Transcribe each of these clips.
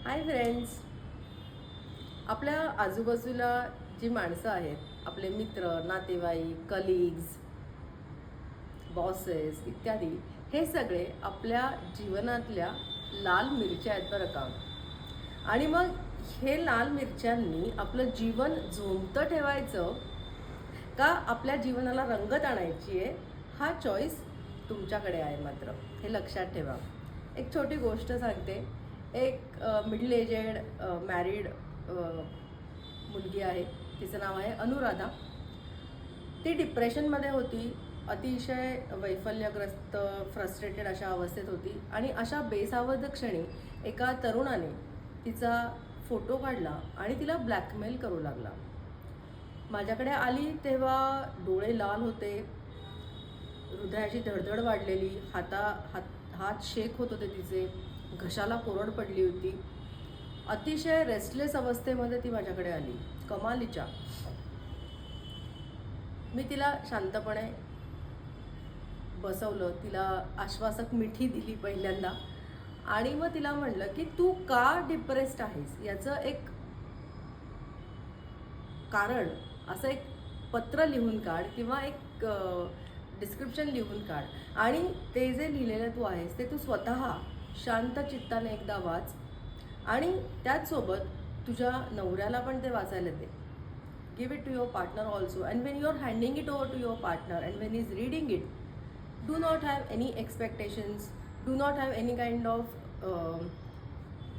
Hi friends. आपल्या आजूबाजूला जी माणसं आहेत, आपले मित्र, नातेवाईक, कलिग्स, बॉसेस इत्यादी, हे सगळे आपल्या जीवनातल्या लाल मिरच्या आहेत बरं का. आणि मग हे लाल मिरच्यांनी आपलं जीवन झोंबतं ठेवायचं का आपल्या जीवनाला रंगत आणायची आहे, हा चॉईस तुमच्याकडे आहे. मात्र हे लक्षात ठेवा. एक छोटी गोष्ट सांगते. एक मिडल एजेड मॅरिड मुलगी आहे. तिचं नाव आहे अनुराधा. ती डिप्रेशनमध्ये होती. अतिशय वैफल्यग्रस्त, फ्रस्ट्रेटेड अशा अवस्थेत होती. आणि अशा बेसावध क्षणी एका तरुणाने तिचा फोटो काढला आणि तिला ब्लॅकमेल करू लागला. माझ्याकडे आली तेव्हा डोळे लाल होते, हृदयाची धडधड वाढलेली, हात शेक होत होते तिचे, घशाला कोरड पडली होती. अतिशय रेस्टलेस अवस्थेमध्ये ती माझ्याकडे आली. कमालीच्या. मी तिला शांतपणे बसवलं, तिला आश्वासक मिठी दिली पहिल्यांदा, आणि मग तिला म्हणलं की तू का डिप्रेस्ड आहेस याचं एक कारण, असं एक पत्र लिहून काढ किंवा एक डिस्क्रिप्शन लिहून काढ, आणि ते जे लिहिलेलं तू आहेस ते तू स्वतः शांत चित्ताने एकदा वाच, आणि त्याचसोबत तुझ्या नवऱ्याला पण ते वाचायला दे. Give it to your partner also. And when you are handing it over to your partner and when is reading it, do not have any expectations, do not have any kind of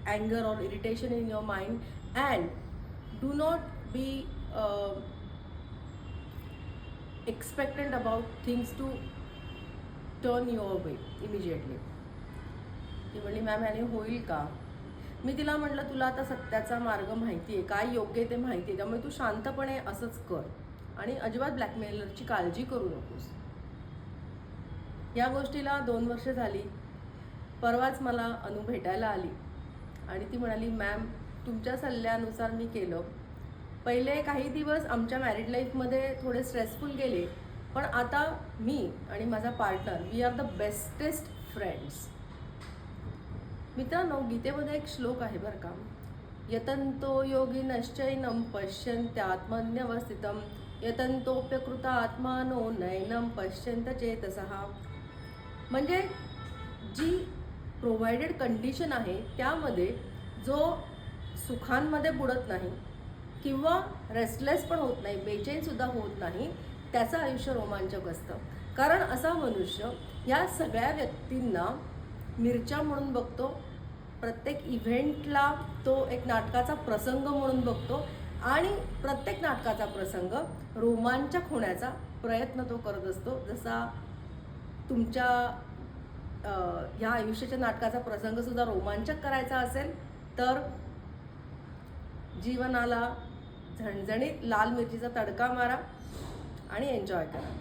anger or irritation in your mind, and do not be expectant about things to turn your way immediately. ती म्हणली ma'am याने होईल का? मी तिला म्हटलं तुला आता सत्याचा मार्ग माहिती आहे, काय योग्य आहे ते माहिती आहे, त्यामुळे तू शांतपणे असंच कर आणि अजिबात ब्लॅकमेलरची काळजी करू नकोस. या गोष्टीला 2 वर्ष झाली. परवाच मला अनु भेटायला आली आणि ती म्हणाली मॅम तुमच्या सल्ल्यानुसार मी केलं. पहिले काही दिवस आमच्या मॅरिड लाईफमध्ये थोडे स्ट्रेसफुल गेले, पण आता मी आणि माझा partner we are the bestest friends. मित्रांनो, गीतेमध्ये एक श्लोक आहे बरं का. यतंतो योगिनश्चैनं पश्यन्त्यात्मन्यवस्थितं यतंतोप्यकृत आत्मानो नैनं पश्यन्त चेतसः. म्हणजे जी प्रोव्हाइडेड कंडिशन आहे त्यामध्ये जो सुखांमध्ये बुडत नाही किंवा रेस्टलेस पण होत नाही, बेचैनसुद्धा होत नाही, त्याचं आयुष्य रोमांचक असतं. कारण असा मनुष्य या सगळ्या व्यक्तींना मिरच्या म्हणून बघतो, प्रत्येक इव्हेंटला तो एक नाटकाचा प्रसंग म्हणून बघतो, आणि प्रत्येक नाटकाचा प्रसंग रोमांचक होण्याचा प्रयत्न तो करत असतो. जसा तुमच्या ह्या आयुष्याच्या नाटकाचा प्रसंगसुद्धा रोमांचक करायचा असेल तर जीवनाला झणझणीत लाल मिरचीचा तडका मारा आणि एन्जॉय करा.